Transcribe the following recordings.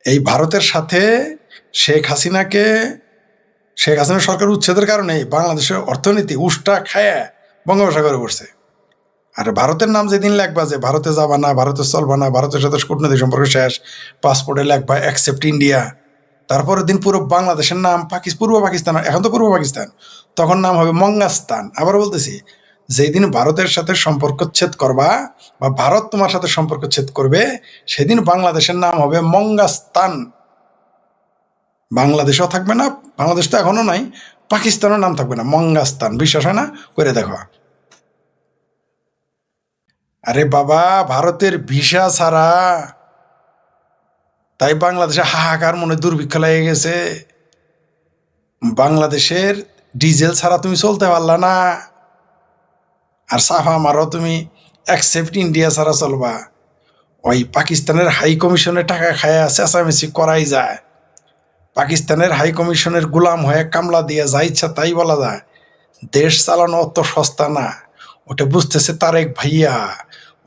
এই ভারতের সাথে শেখ হাসিনাকে শেখ হাসিনা সরকার উচ্ছেদের কারণে বাংলাদেশের অর্থনীতি উষ্টা খায়া বঙ্গোপসাগরে পড়ছে। আর ভারতের নাম যেদিন লেখবা যে ভারতে যাবা না, ভারতে চলবা না, ভারতের সাথে কূটনৈতিক সম্পর্ক শেষ, পাসপোর্টে লেখবা অ্যাকসেপ্ট ইন্ডিয়া, তারপরের দিন পুরো বাংলাদেশের নাম পূর্ব পাকিস্তান, এখন তো পূর্ব পাকিস্তান, তখন নাম হবে মঙ্গাস্তান। আবার বলতেছি, যেই দিন ভারতের সাথে সম্পর্ক ছেদ করবা বা ভারত তোমার সাথে সম্পর্ক ছেদ করবে, সেদিন বাংলাদেশের নাম হবে মঙ্গাস্তান। বাংলাদেশও থাকবে না, বাংলাদেশ তো এখনো নাই, পাকিস্তানও নাম থাকবে না, মঙ্গাস্তান। বিশ্বাস হয় না? করে দেখো। আরে বাবা, ভারতের ভিসা ছাড়া তাই বাংলাদেশে হাহাকার মনে দুর্ভিক্ষ লেগে গেছে। বাংলাদেশের ডিজেল ছাড়া তুমি চলতে পারলা না, আর সাফা মারো তুমি অ্যাকসেপ্ট ইন্ডিয়া ছাড়া চলবা। ওই পাকিস্তানের হাই কমিশনের টাকা খায়া চেঁচামেচি করাই যায়, পাকিস্তানের হাই কমিশনের গুলাম হয়ে কামলা দিয়ে যা ইচ্ছা তাই বলা যায়। দেশ চালানো অত সস্তা না, ওটা বুঝতেছে তারেক ভাইয়া।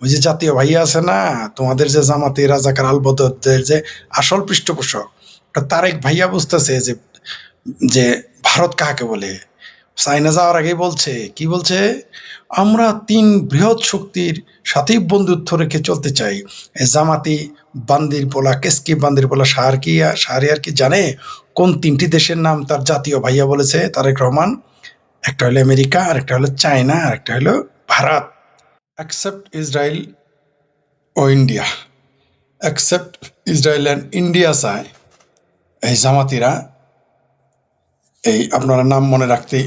ওই যে জাতীয় ভাইয়া আছে না, তোমাদের যে জামাতে রাজাকার আলবদরদের যে আসল পৃষ্ঠপোষক, ওটা তারেক ভাইয়া বুঝতেছে যে যে ভারত কাকে বলে। চাইনা যাওয়ার আগেই বলছে, কি বলছে, আমরা তিন বৃহৎ শক্তির সাথেই বন্ধুত্ব রেখে চলতে চাই। জামাতি বান্দির পোলা, কেসকি বান্দির পোলা, শাহরিয়ার কি জানে কোন তিনটি দেশের নাম তার জাতীয় ভাইয়া বলেছে তারেক রহমান? একটা হলো আমেরিকা, আর একটা হলো চায়না, আর একটা হলো ভারত। অ্যাকসেপ্ট ইসরায়েল ও India, accept Israel and India চায় এই জামাতিরা। এই আপনারা নাম মনে রাখতেই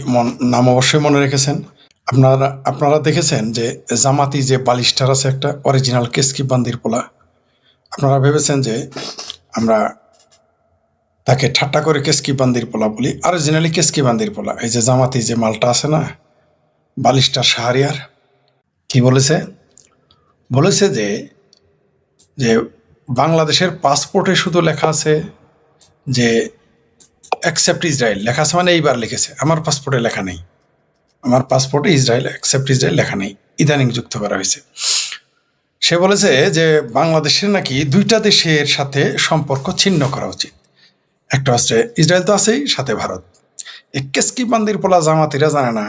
নাম অবশ্যই মনে রেখেছেন। আপনারা দেখেছেন যে জামাতি যে বালিস্টার আছে একটা অরিজিনাল কেসকি বান্দির পোলা, আপনারা ভেবেছেন যে আমরা তাকে ঠাট্টা করে কেসকি বান্দির পোলা বলি, অরিজিনালি কেসকি বান্দির পোলা। এই যে জামাতি যে মালটা আছে না, বালিস্টার শাহরিয়ার, কি বলেছে? বলেছে যে যে বাংলাদেশের পাসপোর্টে শুধু লেখা আছে যে অ্যাকসেপ্ট ইসরায়েল লেখা আছে, মানে এইবার লিখেছে। আমার পাসপোর্টে লেখা নেই, আমার পাসপোর্টে ইসরায়েল অ্যাকসেপ্ট ইসরায়েল লেখা নেই, ইদানিং যুক্ত করা হয়েছে। সে বলেছে যে বাংলাদেশের নাকি দুইটা দেশের সাথে সম্পর্ক ছিন্ন করা উচিত, একটা হচ্ছে ইসরায়েল তো আছেই, সাথে ভারত। এই কেসকি বান্দির পোলা জামাতিরা জানে না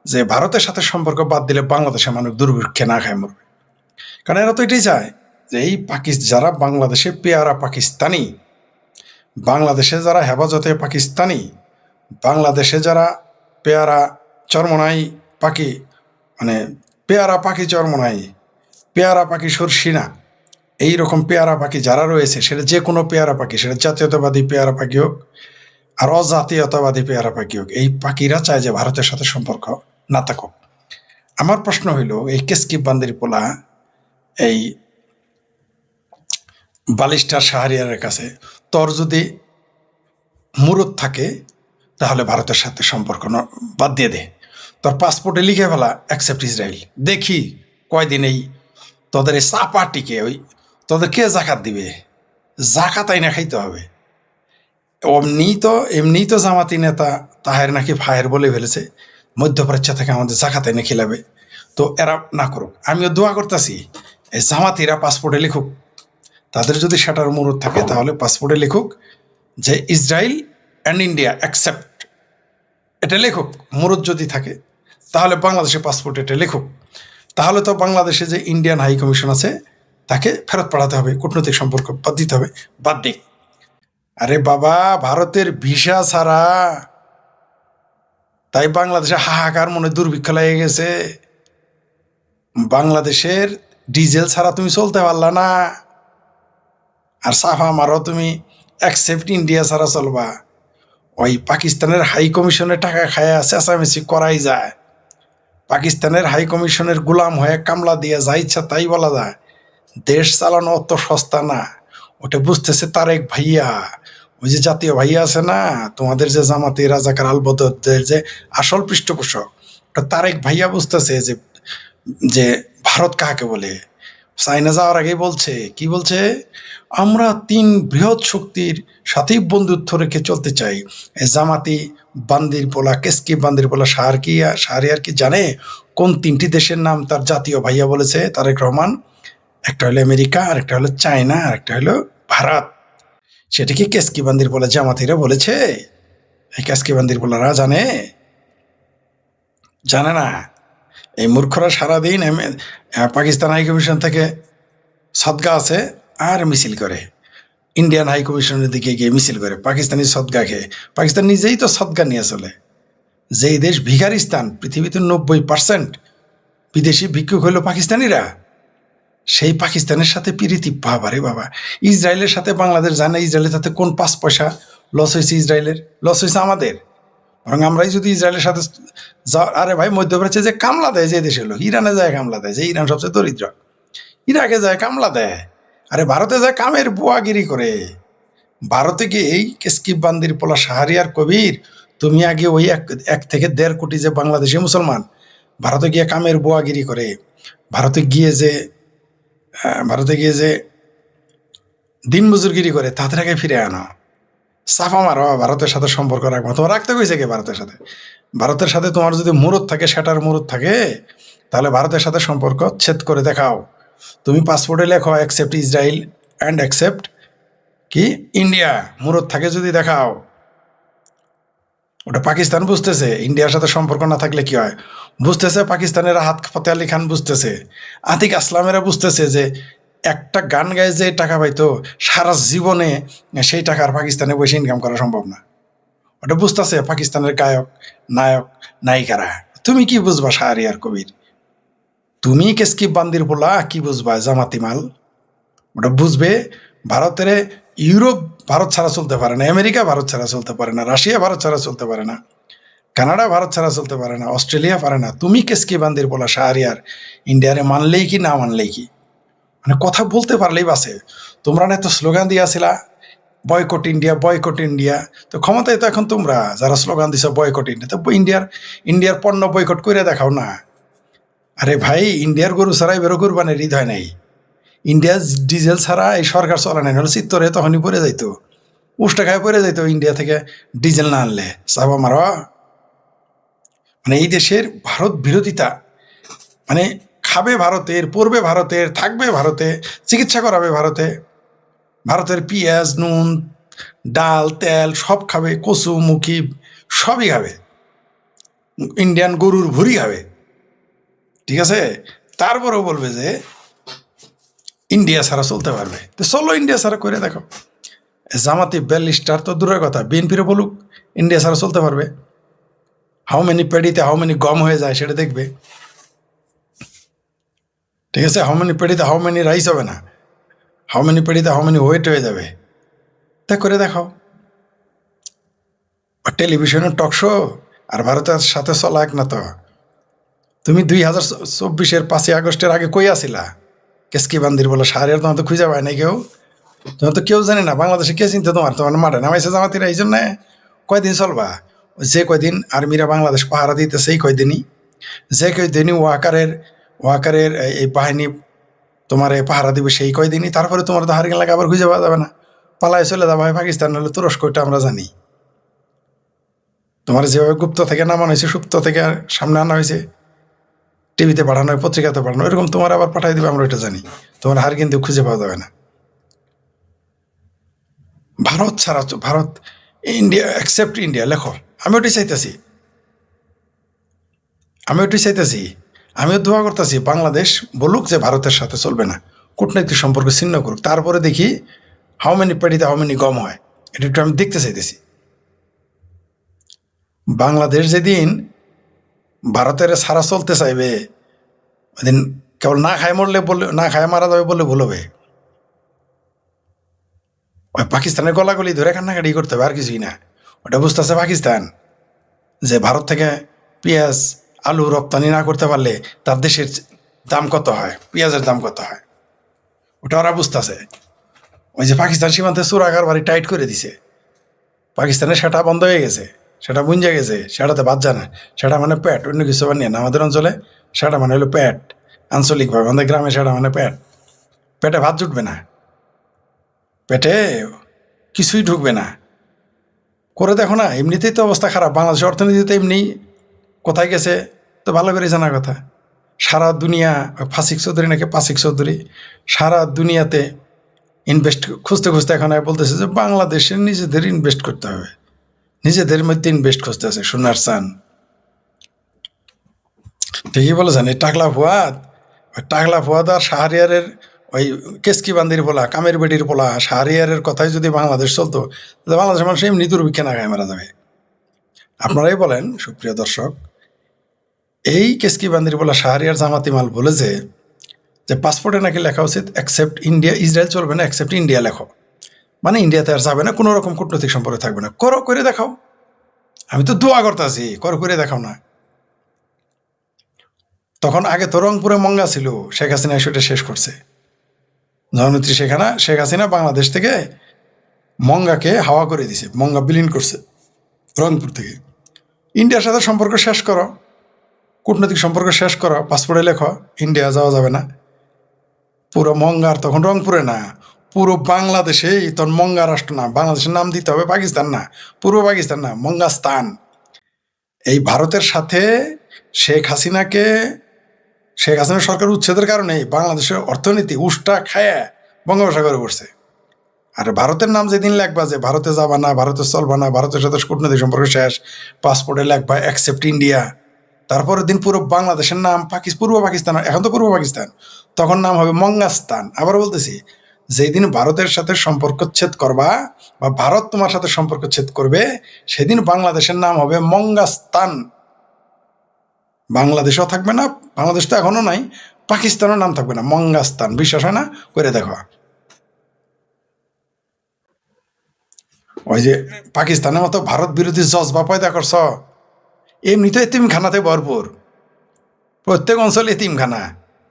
যে ভারতের সাথে সম্পর্ক বাদ দিলে বাংলাদেশের মানুষ দুর্ভিক্ষে না খায় মরবে। কারণ এরা তো এটাই চায় যে এই যারা বাংলাদেশে পেয়ারা পাকিস্তানি, বাংলাদেশে যারা হেফাজতে পাকিস্তানি, বাংলাদেশে যারা পেয়ারা চরমনাই পাখি, মানে পেয়ারা পাখি চরমনাই, পেয়ারা পাখি সরসিনা, এইরকম পেয়ারা পাখি যারা রয়েছে, সেটা যে কোনো পেয়ারা পাখি, সেটা জাতীয়তাবাদী পেয়ারা পাখি হোক আর অজাতীয়তাবাদী পেয়ারা পাখি হোক, এই পাখিরা চায় যে ভারতের সাথে সম্পর্ক না থাকুক। আমার প্রশ্ন হইল, এই কেসকি বান্দির পোলা এই বালিস্টার শাহরিয়ারের কাছে তোর যদি মুরত থাকে তাহলে ভারতের সাথে সম্পর্ক বাদ দিয়ে দে, তোর পাসপোর্টে লিখে ফেলা অ্যাকসেপ্ট ইসরায়েল। দেখি কয়দিন এই তোদের এই চাপাটিকে, ওই তোদের কে জাকাত দিবে? জাকাত আইনা খাইতে হবে। এমনি তো জামাতি নেতা তাহের নাকি ফায়ের বলে ফেলেছে, মধ্যপ্রাচ্য থেকে আমাদের জাকাত আইনা খিলাবে। তো এরা না করুক, আমিও দোয়া করতেছি এই জামাতিরা পাসপোর্টে লিখুক, তাদের যদি সেটার মুরত থাকে তাহলে পাসপোর্টে লিখুক যে ইসরায়েল অ্যান্ড ইন্ডিয়া অ্যাকসেপ্ট, এটা লেখুক। মুরত যদি থাকে তাহলে বাংলাদেশের পাসপোর্ট এটা লেখুক। তাহলে তো বাংলাদেশে যে ইন্ডিয়ান হাই কমিশন আছে তাকে ফেরত পাঠাতে হবে, কূটনৈতিক সম্পর্ক বাদ দিতে হবে, বাদ দিক। আরে বাবা, ভারতের ভিসা ছাড়া তাই বাংলাদেশে হাহাকার মনে দুর্ভিক্ষ লেগে গেছে। বাংলাদেশের ডিজেল ছাড়া তুমি চলতে পারলা না, আর সাফা মারো তুমি অ্যাকসেপ্ট ইন্ডিয়া ছাড়া চলবা। ওই পাকিস্তানের হাই কমিশনের টাকা খায়া চেঁচামেচি করাই যায়, পাকিস্তানের হাই কমিশনের গুলাম হয়ে কামলা দিয়ে যা ইচ্ছা তাই বলা যায়। দেশ চালানো অত সস্তা না, ওটা বুঝতেছে তারেক ভাইয়া। ওই যে জাতীয় ভাইয়া আছে না, তোমাদের যে জামাতে রাজাকার আলবদরদের যে আসল পৃষ্ঠপোষক, ওটা তারেক ভাইয়া বুঝতেছে যে যে ভারত কাকে বলে। চাইনা যাওয়ার আগেই বলছে, কি বলছে, আমরা তিন বৃহৎ শক্তির সাথেই বন্ধুত্ব রেখে চলতে চাই। জামাতি বান্দির পোলা, কেসকি বান্দির পোলা, শাহরিয়ার কি জানে কোন তিনটি দেশের নাম তার জাতীয় ভাইয়া বলেছে তারেক রহমান? একটা হলো আমেরিকা, আর একটা হলো চায়না, আর একটা হলো ভারত। সেটা কি কেসকিবান্দির পোলা জামাতিরা বলেছে? এই কেসকিবান্দির পোলারা জানে? জানে না। এই মূর্খরা সারাদিন পাকিস্তান হাই কমিশন থেকে সদগা আছে আর মিছিল করে, ইন্ডিয়ান হাই কমিশনের দিকে গিয়ে মিছিল করে পাকিস্তানি সদগা খেয়ে। পাকিস্তান নিজেই তো সদগা নিয়ে চলে। যেই দেশ ভিখারিস্তান, পৃথিবীতে 90% বিদেশি ভিক্ষুক হলো পাকিস্তানিরা। সেই পাকিস্তানের সাথে পিরিতি, বাবারে বাবা। ইসরায়েলের সাথে বাংলাদেশ জানে ইসরায়েলের সাথে কোন 5 পয়সা লস হয়েছে? ইসরায়েলের লস হয়েছে আমাদের। বরং আমরাই যদি ইসরায়েলের সাথে আরে ভাই, মধ্যপ্রাচ্যে যে কামলা দেয় যে দেশের লোক, ইরানে যায় কামলা দেয়, যে ইরান সবচেয়ে দরিদ্র, ইরাকে যায় কামলা দেয়, আরে ভারতে যায় কামের বুয়াগিরি করে। ভারতে গিয়ে এই কেসকিপ বান্দির পোলা শাহরিয়ার কবির, তুমি আগে ওই 1 থেকে 1.5 কোটি যে বাংলাদেশি মুসলমান ভারতে গিয়ে কামের বুয়াগিরি করে, ভারতে গিয়ে যে দিন মজুরগিরি করে, তাদের আগে ফিরে আনো, সাফা মারো, ভারতের সাথে সম্পর্ক রাখবো। তোমার রাখতে কইছে কে ভারতের সাথে? ভারতের সাথে তোমার যদি মুরত থাকে, সেটার মুরত থাকে, তাহলে ভারতের সাথে সম্পর্ক ছেদ করে দেখাও। তুমি পাসপোর্টে লেখো অ্যাকসেপ্ট ইসরায়েল অ্যান্ড অ্যাকসেপ্ট কি ইন্ডিয়া, মুরত থাকে যদি দেখাও। ওটা পাকিস্তান বুঝতেছে ইন্ডিয়ার সাথে সম্পর্ক না থাকলে কি হয়, বুঝতেছে। পাকিস্তানের রাহাত ফতে আলী খান বুঝতেছে, আতিক আসলামেরা বুঝতেছে যে একটা গান গায়ে যে টাকা পাইতো সারা জীবনে সেই টাকা আর পাকিস্তানে বসে ইনকাম করা সম্ভব না। ওটা বুঝতেছে পাকিস্তানের গায়ক, নায়ক, নায়িকারা। তুমি কি বুঝবা শাহরিয়ার কবির? তুমি কেসকিপ বান্দির পোলা কি বুঝবা জামাতি মাল? ওটা বুঝবে ভারতের, ইউরোপ ভারত ছাড়া চলতে পারে না, আমেরিকা ভারত ছাড়া চলতে পারে না, রাশিয়া ভারত ছাড়া চলতে পারে না, কানাডা ভারত ছাড়া চলতে পারে না, অস্ট্রেলিয়া পারে না। তুমি কেসকি বান্দির বলা শাহরিয়ার ইন্ডিয়ারে মানলেই কি না মানলেই কি, মানে কথা বলতে পারলেই বাসে। তোমরা না তো স্লোগান দিয়ে আসিলা বয়কট ইন্ডিয়া, বয়কট ইন্ডিয়া। তো ক্ষমতায় তো এখন তোমরা যারা স্লোগান দিছ বয়কট ইন্ডিয়া, তো ইন্ডিয়ার পণ্য বয়কট করে দেখাও না। আরে ভাই, ইন্ডিয়ার গরু ছাড়াই বেরো কুরবানের ঈদ হয় নাই। ইন্ডিয়ার ডিজেল ছাড়া এই সরকার চলা নাই, নাহলে চিত্তরে তখনই পড়ে যাইতো, উষ্টা খায় পড়ে যাইতো ইন্ডিয়া থেকে ডিজেল না আনলে। চাবা মারা, মানে এই দেশের ভারত বিরোধিতা, মানে খাবে ভারতের, পড়বে ভারতের, থাকবে ভারতে, চিকিৎসা করাবে ভারতে, ভারতের পেঁয়াজ, নুন, ডাল, তেল সব খাবে, কচু মুখি সবই খাবে, ইন্ডিয়ান গরুর ভুড়ি খাবে, ঠিক আছে। তারপরেও বলবে যে ইন্ডিয়া ছাড়া চলতে পারবে। তো চলো ইন্ডিয়া ছাড়া করে দেখো। জামাতি 42টার তো দূরের কথা, বিএনপিরও বলুক ইন্ডিয়া ছাড়া চলতে পারবে। হাউ মেনি পেডিতে হাউ মেনি গম হয়ে যায় সেটা দেখবে, ঠিক আছে। হাউ মেনি পেডিতে হাউ মেনি রাইস হবে না, হাউ মেনি পেডিতে হাউ মেনি ওয়েট হয়ে যাবে, তা করে দেখাও। টেলিভিশনের টক শো আর ভারতের সাথে চলা এক না তো। তুমি 2024-এর 5ই আগস্টের আগে কই আসিলা? কেসকি বান্দির বলে শাহরিয়ার তোমার তো খুঁজে পায় নাই কেউ, তোমার তো কেউ জানে না। বাংলাদেশে কে চিনতে তোমার? তোমার মাঠে নামাইছে জামাতিরা, এই জন্য কয়দিন চলবা? যে কয়দিন আর্মিরা বাংলাদেশ পাহারা দিতে সেই কয়দিনই, যে কয়দিনই ওয়াকারের এই বাহিনী তোমার পাহারা দিবে সেই কয়দিনই। তারপরে তোমার তো হারিয়ে লাগে, আবার খুঁজে পাওয়া যাবে না, পালায় চলে যাবে হয় পাকিস্তান, হলে তুরস্ক, এটা আমরা জানি। তোমার যেভাবে গুপ্ত থেকে নামানো হয়েছে, সুপ্ত থেকে সামনে আনা হয়েছে, টিভিতে পাঠানো হয়, পত্রিকাতে পাঠানো, এরকম তোমার আবার পাঠাই দিবে, আমরা এটা জানি। তোমার হার কিন্তু খুঁজে পাওয়া যাবে না। ভারত ছাড়া, ভারত, ইন্ডিয়া, অ্যাকসেপ্ট ইন্ডিয়া লেখো। আমি ওটাই চাইতেছি, আমিও দোয়া করতেছি বাংলাদেশ বলুক যে ভারতের সাথে চলবে না, কূটনৈতিক সম্পর্ক ছিন্ন করুক। তারপরে দেখি হাউ মেনি পেডিতে হাউ মেনি গম হয়, এটা একটু আমি দেখতে চাইতেছি। বাংলাদেশ যেদিন ভারতের ছাড়া চলতে চাইবে, ওইদিন কেবল না খায় মরলে বললে, না খায় মারা যাবে বললে ভুল হবে। ওই পাকিস্তানের গলাগলি ধরে কান্নাকাটি করতে হবে, আর কিছুই না। ওটা বুঝতেছে পাকিস্তান যে ভারত থেকে পেঁয়াজ আলু রপ্তানি না করতে পারলে তার দেশের দাম কত হয়, পেঁয়াজের দাম কত হয়, ওটা ওরা বুঝতেছে। ওই যে পাকিস্তান সীমান্তে চোরাকার বাড়ি টাইট করে দিছে, পাকিস্তানের সেটা বন্ধ হয়ে গেছে, সেটা বুঞ্জা গেছে, সেটাতে বাদ যায় না। সেটা মানে প্যাট, অন্য কিছু বানিয়ে না। আমাদের অঞ্চলে সেটা মানে হলো প্যাট, আঞ্চলিকভাবে আমাদের গ্রামে সেটা মানে প্যাট। পেটে ভাত জুটবে না, পেটে কিছুই ঢুকবে না। করে দেখো না, এমনিতেই তো অবস্থা খারাপ, বাংলাদেশের অর্থনীতি তো এমনি কোথায় গেছে তো ভালো করে জানার কথা। সারা দুনিয়া, ফাসিক চৌধুরী নাকি পাসিক চৌধুরী, সারা দুনিয়াতে ইনভেস্ট খুঁজতে খুঁজতে এখন বলতেছে যে বাংলাদেশে নিজেদের ইনভেস্ট করতে হবে, নিজেদের মধ্যে ইনভেস্ট খুঁজতেছে সোনার চান। ঠিকই বলেছেন। এই টাকলা ফুয়াদ আর শাহরিয়ারের ওই কেসকি বান্দির পোলা, কামের বেটির পোলা শাহরিয়ারের কথাই যদি বাংলাদেশ চলতো, তাহলে বাংলাদেশের মানুষ এমনি দুর্ভিক্ষে না খায় মারা যাবে। আপনারাই বলেন সুপ্রিয় দর্শক, এই কেসকি বান্দির পোলা শাহরিয়ার জামাতি মাল বলেছে যে পাসপোর্টে নাকি লেখা উচিত অ্যাকসেপ্ট ইন্ডিয়া, ইসরায়েল চলবে না, অ্যাকসেপ্ট ইন্ডিয়া লেখো। মানে ইন্ডিয়াতে আর যাবে না, কোনো রকম কূটনৈতিক সম্পর্ক থাকবে না। করো, করে দেখাও। আমি তো দোয়া করতেছি, করে দেখাও না। তখন আগে তো রংপুরে মঙ্গা ছিল, শেখ হাসিনা সেটা শেষ করছে। জননেত্রী শেখ হাসিনা বাংলাদেশ থেকে মঙ্গাকে হাওয়া করে দিছে, মঙ্গা বিলীন করছে রংপুর থেকে। ইন্ডিয়ার সাথে সম্পর্ক শেষ করো, কূটনৈতিক সম্পর্ক শেষ করো, পাসপোর্টে লেখো ইন্ডিয়া যাওয়া যাবে না। পুরো মঙ্গার তখন রংপুরে না, পুরো বাংলাদেশেই তখন মঙ্গা রাষ্ট্র না, বাংলাদেশের নাম দিতে হবে পাকিস্তান না, পূর্ব পাকিস্তান না, মঙ্গাস্তান। এই ভারতের সাথে শেখ হাসিনা সরকার উচ্ছেদের কারণে বাংলাদেশের অর্থনীতি উষ্টা খায় বঙ্গোপসাগরে পড়ছে। আর ভারতের নাম যেদিন লেখবা যে ভারতে যাবা না, ভারতে চলবা না, ভারতের সাথে কূটনৈতিক সম্পর্ক শেষ, পাসপোর্টে লেখবা অ্যাকসেপ্ট ইন্ডিয়া, তারপরের দিন পুরো বাংলাদেশের নাম পূর্ব পাকিস্তান, এখন তো পূর্ব পাকিস্তান, তখন নাম হবে মঙ্গাস্তান। আবার বলতেছি, যেদিন ভারতের সাথে সম্পর্কচ্ছেদ করবা বা ভারত তোমার সাথে সম্পর্কচ্ছেদ করবে, সেদিন বাংলাদেশের নাম হবে মঙ্গাস্তান। বাংলাদেশও থাকবে না, বাংলাদেশ তো এখনো নাই, পাকিস্তানের নাম থাকবে না, মঙ্গাস্তান। বিশ্বাস হয় না? করে দেখো। ওই যে পাকিস্তানের মতো ভারত বিরোধী জজবা পয়দা করছ, এমনি তো এতিমখানাতে ভরপুর, প্রত্যেক অঞ্চলে এতিমখানা,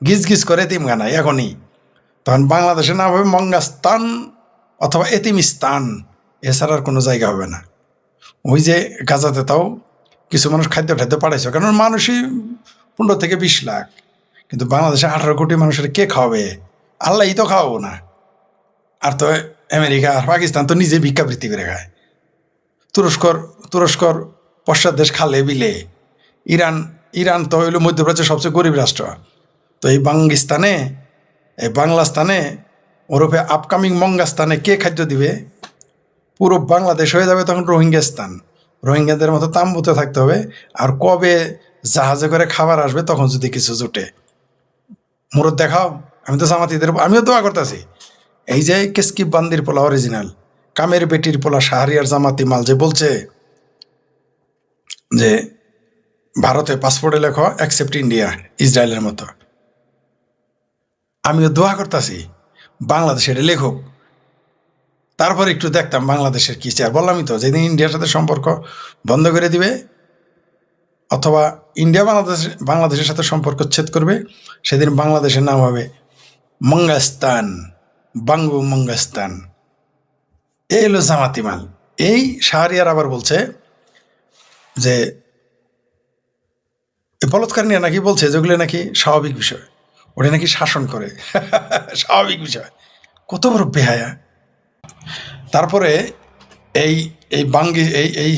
গিজ করে এতিমখানা এখনই। তখন বাংলাদেশের নাম হবে মঙ্গাস্তান অথবা এতিমিস্তান, এছাড়া আর কোনো জায়গা হবে না। ওই যে গাজাতে তাও কিছু মানুষ খাদ্য পাঠাইছে, কারণ মানুষই 15 থেকে 20 লাখ, কিন্তু বাংলাদেশে 18 কোটি মানুষের কে খাওয়াবে? আল্লাহই তো খাওয়াবো না। আর তো আমেরিকা আর পাকিস্তান তো নিজে ভিক্ষাবৃত্তি করে খায়। তুরস্কর পশ্চাৎ দেশ খালে বিলে। ইরান তো হইল মধ্যপ্রাচ্যের সবচেয়ে গরিব রাষ্ট্র। তো এই বাংলাস্তানে ওরফে আপকামিং মঙ্গাস্তানে কে খাদ্য দিবে? পুরো বাংলাদেশ হয়ে যাবে তখন রোহিঙ্গাস্তান। রোহিঙ্গাদের মতো তাম্বুতে থাকতে হবে। আর কবে জাহাজে করে খাবার আসবে তখন যদি কিছু জুটে, মুরত দেখাও। আমি তো জামাতিদের, আমিও দোয়া করতেছি। এই যে কেসকি বান্দির পোলা অরিজিনাল, কামের বেটির পোলা শাহরিয়ার জামাতি মাল যে বলছে যে ভারতে পাসপোর্টে লেখো অ্যাকসেপ্ট ইন্ডিয়া, ইসরায়েলের মতো, আমিও দোয়া করতেছি বাংলাদেশে এটা লেখুক। তারপর একটু দেখতাম বাংলাদেশের কি চার। বললামই তো, যেদিন ইন্ডিয়ার সাথে সম্পর্ক বন্ধ করে দিবে অথবা ইন্ডিয়া বাংলাদেশের সাথে সম্পর্ক ছেদ করবে, সেদিন বাংলাদেশের নাম হবে মঙ্গাস্তান, বাঙ্গু মঙ্গাস্তান। এই হলো জামাতি মাল। এই শাহরিয়ার আবার বলছে যে বলৎকার নিয়ে নাকি বলছে যেগুলো নাকি স্বাভাবিক বিষয়, ওটা নাকি শাসন করে স্বাভাবিক বিষয়। কত বড় বেহায়া। তারপরে এই এই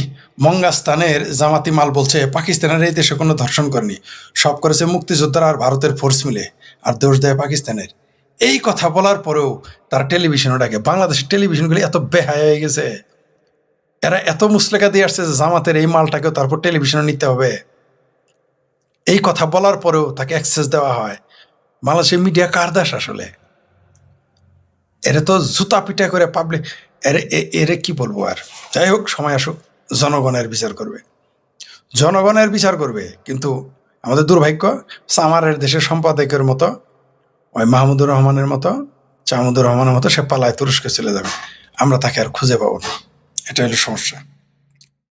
মঙ্গাস্তানের জামাতি মাল বলছে পাকিস্তানের এই দেশে কোনো ধর্ষণ করেনি, সব করেছে মুক্তিযোদ্ধারা আর ভারতের ফোর্স মিলে, আর দোষ দেয় পাকিস্তানের। এই কথা বলার পরেও তার টেলিভিশনও ডাকে। বাংলাদেশের টেলিভিশনগুলি এত বেহায়া হয়ে গেছে, এরা এত মুসলেকা দিয়ে আসছে যে জামাতের এই মালটাকেও তারপর টেলিভিশনে নিতে হবে। এই কথা বলার পরেও তাকে অ্যাক্সেস দেওয়া হয়। বাংলাদেশের মিডিয়া কার দাস আসলে? এরা তো জুতা পিটা করে পাবলিক, এরে কি বলবো আর। যাই হোক, সময় আসুক, জনগণের বিচার করবে। কিন্তু আমাদের দুর্ভাগ্য, সামারের দেশের সম্পাদকের মতো, ওই মাহমুদুর রহমানের মতো, চামুদুর রহমানের মতো সে পালায় তুরস্কে চলে যাবে, আমরা তাকে আর খুঁজে পাবো না। এটা হলো সমস্যা।